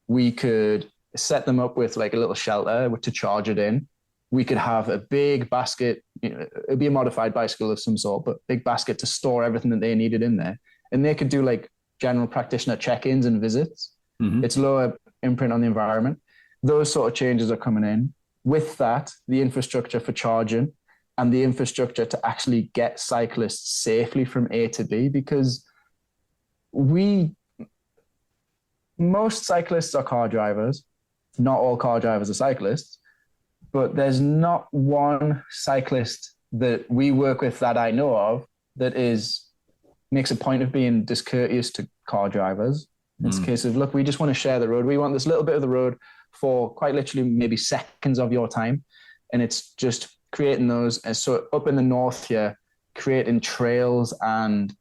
[SPEAKER 7] we could set them up with like a little shelter to charge it in. We could have a big basket, it'd be a modified bicycle of some sort, but big basket to store everything that they needed in there. And they could do like general practitioner check-ins and visits. Mm-hmm. It's lower imprint on the environment. Those sort of changes are coming in. With that, the infrastructure for charging and the infrastructure to actually get cyclists safely from A to B, because most cyclists are car drivers. Not all car drivers are cyclists, but there's not one cyclist that we work with that I know of that makes a point of being discourteous to car drivers. It's a case of, look, we just want to share the road. We want this little bit of the road for quite literally maybe seconds of your time. And it's just creating those. And so up in the north here, creating trails and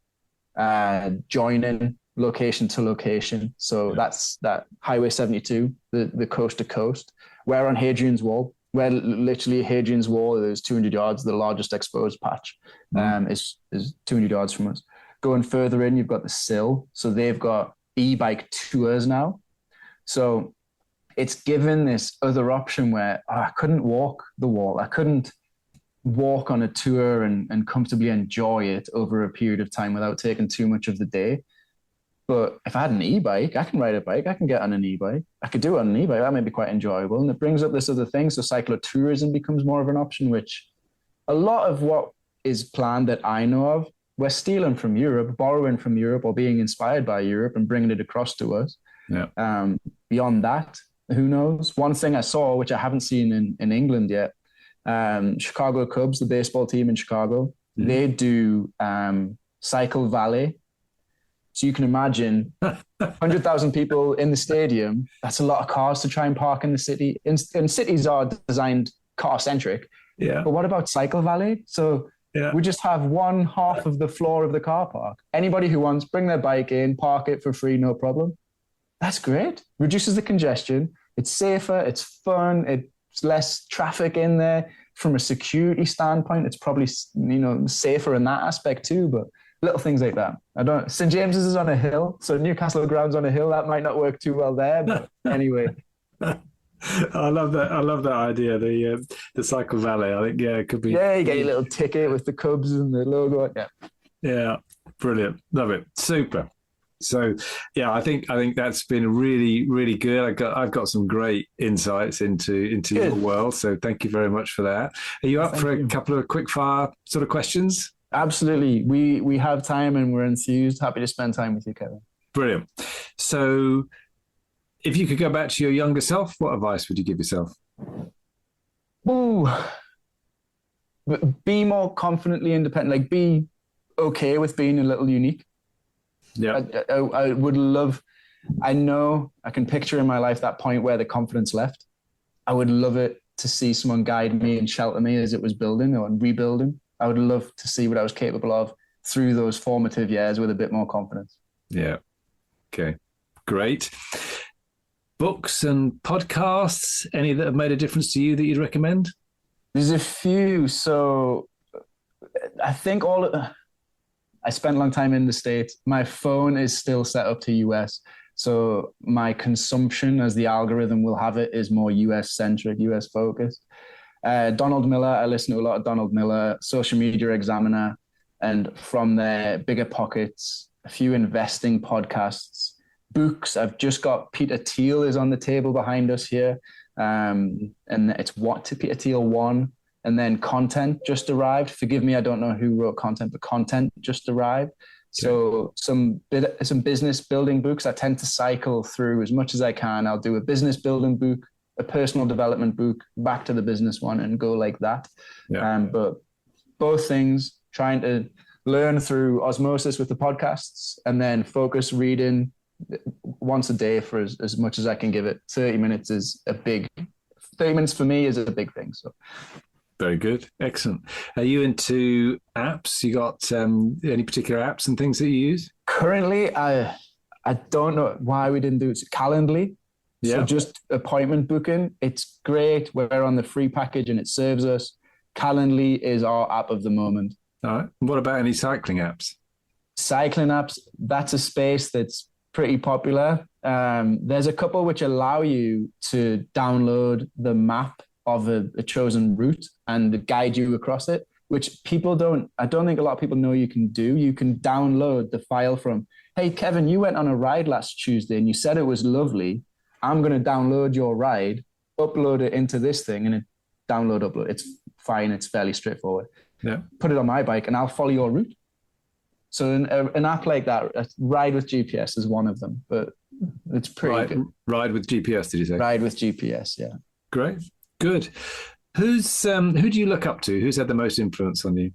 [SPEAKER 7] joining location to location. So that's that Highway 72, the coast to coast. We're on Hadrian's Wall. Where literally Hadrian's Wall is 200 yards, the largest exposed patch is 200 yards from us. Going further in, you've got the Sill. So they've got e-bike tours now. So it's given this other option where I couldn't walk the wall. I couldn't walk on a tour and comfortably enjoy it over a period of time without taking too much of the day. But if I had an e-bike, I can ride a bike. I can get on an e-bike. I could do it on an e-bike. That may be quite enjoyable. And it brings up this other thing. So cyclotourism becomes more of an option, which a lot of what is planned that I know of, we're stealing from Europe, borrowing from Europe, or being inspired by Europe and bringing it across to us. Yeah. Beyond that, who knows? One thing I saw, which I haven't seen in England yet, Chicago Cubs, the baseball team in Chicago, they do cycle valet. So you can imagine 100,000 people in the stadium. That's a lot of cars to try and park in the city. And cities are designed car-centric. Yeah. But what about cycle valet? So we just have one half of the floor of the car park. Anybody who wants, bring their bike in, park it for free, no problem. That's great. Reduces the congestion. It's safer. It's fun. It's less traffic in there. From a security standpoint, it's probably safer in that aspect too. But little things like that. St. James's is on a hill, so Newcastle Ground's on a hill. That might not work too well there, but anyway.
[SPEAKER 6] I love that. I love that idea. The cycle valet. I think it could be.
[SPEAKER 7] Yeah, you get your little ticket with the Cubs and the logo.
[SPEAKER 6] Yeah, brilliant. Love it. Super. So I think that's been really, really good. I've got some great insights into your world. So thank you very much for that. Are you up for a couple of quick fire sort of questions?
[SPEAKER 7] Absolutely. We have time and we're enthused. Happy to spend time with you, Kevin.
[SPEAKER 6] Brilliant. So if you could go back to your younger self, what advice would you give yourself?
[SPEAKER 7] Be more confidently independent. Like, be okay with being a little unique. Yeah. I would love, I know I can picture in my life that point where the confidence left. I would love it to see someone guide me and shelter me as it was building or rebuilding. I would love to see what I was capable of through those formative years with a bit more confidence.
[SPEAKER 6] Yeah. Okay. Great. Books and podcasts, any that have made a difference to you that you'd recommend?
[SPEAKER 7] There's a few. So I think I spent a long time in the States. My phone is still set up to US. So my consumption, as the algorithm will have it, is more US centric, US focused. Donald Miller, I listen to a lot of Donald Miller, Social Media Examiner, and from there, Bigger Pockets, a few investing podcasts, books. I've just got Peter Thiel is on the table behind us here. And it's Peter Thiel 1, and then Content just arrived. Forgive me, I don't know who wrote Content, but Content just arrived. So some business building books. I tend to cycle through as much as I can. I'll do a business building book, a personal development book, back to the business one, and go like that.
[SPEAKER 6] Yeah.
[SPEAKER 7] But both things, trying to learn through osmosis with the podcasts, and then focus reading once a day for as much as I can give it. 30 minutes for me is a big thing. So.
[SPEAKER 6] Very good. Excellent. Are you into apps? You got any particular apps and things that you use?
[SPEAKER 7] Currently, I don't know why we didn't do it. Calendly.
[SPEAKER 6] Yeah.
[SPEAKER 7] So just appointment booking. It's great. We're on the free package and it serves us. Calendly is our app of the moment.
[SPEAKER 6] All right. What about any cycling apps?
[SPEAKER 7] Cycling apps, that's a space that's pretty popular. There's a couple which allow you to download the map of a chosen route and guide you across it, which I don't think a lot of people know you can do. You can download the file from, hey, Kevin, you went on a ride last Tuesday and you said it was lovely. I'm going to download your ride, upload it into this thing, and upload. It's fine. It's fairly straightforward.
[SPEAKER 6] Yeah.
[SPEAKER 7] Put it on my bike and I'll follow your route. So an app like that, Ride with GPS is one of them, but it's pretty good.
[SPEAKER 6] Ride with GPS, did you say?
[SPEAKER 7] Ride with GPS, yeah.
[SPEAKER 6] Great. Good. Who do you look up to? Who's had the most influence on you?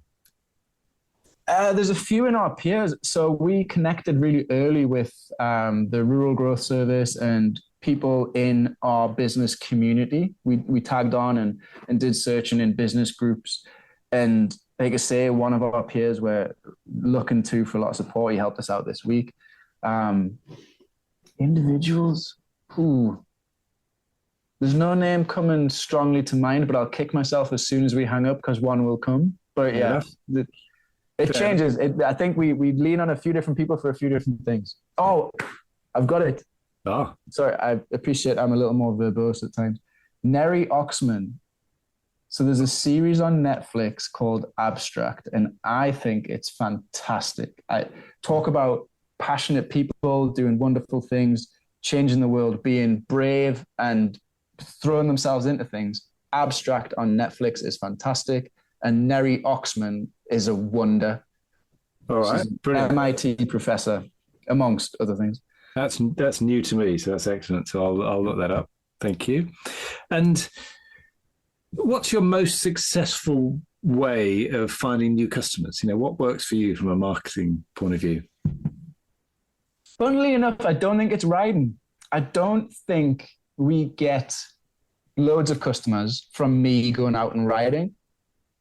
[SPEAKER 7] There's a few in our peers. So we connected really early with the Rural Growth Service and people in our business community. We tagged on and did searching in business groups. And like I say, one of our peers we're looking to for a lot of support. He helped us out this week. Individuals, there's no name coming strongly to mind, but I'll kick myself as soon as we hang up because one will come. But yeah, it changes. I think we lean on a few different people for a few different things. Oh, I've got it.
[SPEAKER 6] Oh,
[SPEAKER 7] sorry. I appreciate I'm a little more verbose at times. Neri Oxman. So there's a series on Netflix called Abstract, and I think it's fantastic. I talk about passionate people doing wonderful things, changing the world, being brave and throwing themselves into things. Abstract on Netflix is fantastic, and Neri Oxman is a wonder.
[SPEAKER 6] All right, brilliant.
[SPEAKER 7] MIT professor, amongst other things.
[SPEAKER 6] That's new to me, so that's excellent. So I'll look that up. Thank you. And what's your most successful way of finding new customers? What works for you from a marketing point of view?
[SPEAKER 7] Funnily enough, I don't think it's riding. I don't think we get loads of customers from me going out and riding.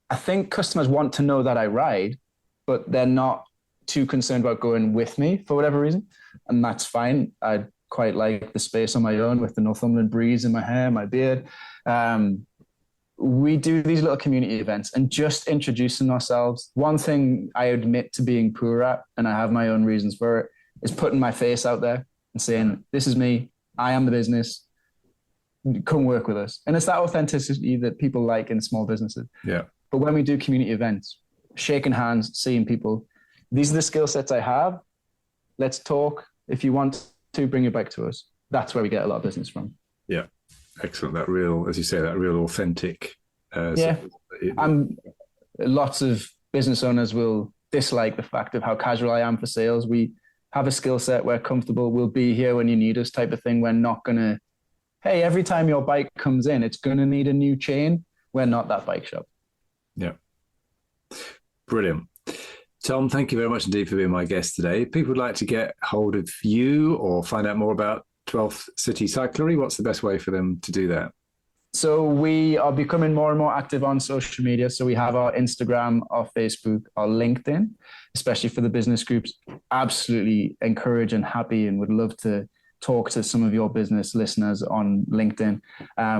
[SPEAKER 7] I think customers want to know that I ride, but they're not too concerned about going with me for whatever reason. And that's fine. I quite like the space on my own with the Northumberland breeze in my hair, my beard. We do these little community events and just introducing ourselves. One thing I admit to being poor at, and I have my own reasons for it, is putting my face out there and saying, this is me, I am the business, come work with us. And it's that authenticity that people like in small businesses.
[SPEAKER 6] Yeah.
[SPEAKER 7] But when we do community events, shaking hands, seeing people, these are the skill sets I have. Let's talk. If you want to, bring it back to us. That's where we get a lot of business from.
[SPEAKER 6] Yeah. Excellent. That real, as you say, that real authentic.
[SPEAKER 7] Lots of business owners will dislike the fact of how casual I am for sales. We have a skill set, we're comfortable, we'll be here when you need us type of thing. We're not going to, hey, every time your bike comes in, it's going to need a new chain. We're not that bike shop.
[SPEAKER 6] Yeah. Brilliant. Tom, thank you very much indeed for being my guest today. If people would like to get hold of you or find out more about 12th City Cyclery, what's the best way for them to do that?
[SPEAKER 7] So we are becoming more and more active on social media. So we have our Instagram, our Facebook, our LinkedIn, especially for the business groups. Absolutely encourage and happy and would love to talk to some of your business listeners on LinkedIn.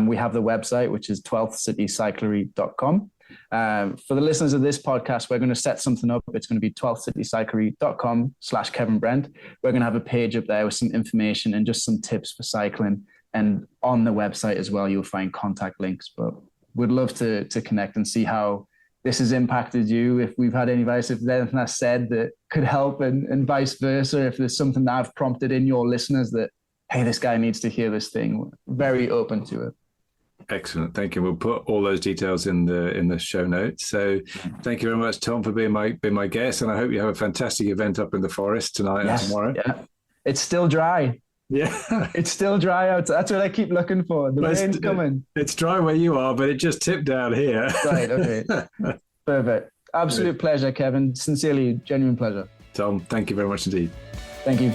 [SPEAKER 7] We have the website, which is 12thcitycyclery.com. For the listeners of this podcast, we're going to set something up. It's going to be 12thcitycyclery.com/Kevin Brent. We're going to have a page up there with some information and just some tips for cycling. And on the website as well, you'll find contact links. But we'd love to connect and see how this has impacted you. If we've had any advice, if there's anything I said that could help and vice versa, if there's something that I've prompted in your listeners that, hey, this guy needs to hear this thing, very open to it.
[SPEAKER 6] Excellent. Thank you. We'll put all those details in the show notes. So thank you very much, Tom, for being my guest. And I hope you have a fantastic event up in the forest tonight and tomorrow.
[SPEAKER 7] Yeah. It's still dry.
[SPEAKER 6] Yeah.
[SPEAKER 7] It's still dry out. That's what I keep looking for. The rain's coming.
[SPEAKER 6] It's dry where you are, but it just tipped down here.
[SPEAKER 7] Right. Okay. Perfect. Absolute pleasure, Kevin. Sincerely, genuine pleasure.
[SPEAKER 6] Tom, thank you very much indeed.
[SPEAKER 7] Thank you.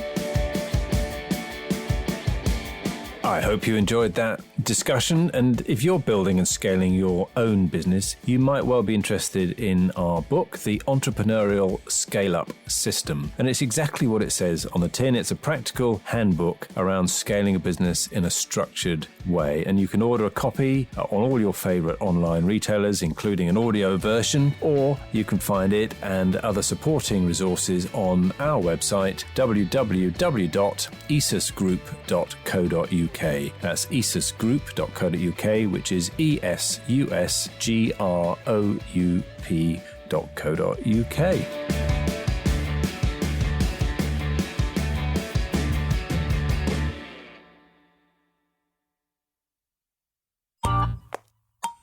[SPEAKER 6] I hope you enjoyed that discussion, and if you're building and scaling your own business, you might well be interested in our book, The Entrepreneurial Scale-Up System. And it's exactly what it says on the tin. It's a practical handbook around scaling a business in a structured way. And you can order a copy on all your favorite online retailers, including an audio version, or you can find it and other supporting resources on our website, www.esusgroup.co.uk. That's esusgroup.co.uk, which is esusgroup.co.uk.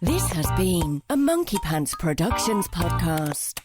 [SPEAKER 8] This has been a Monkey Pants Productions podcast.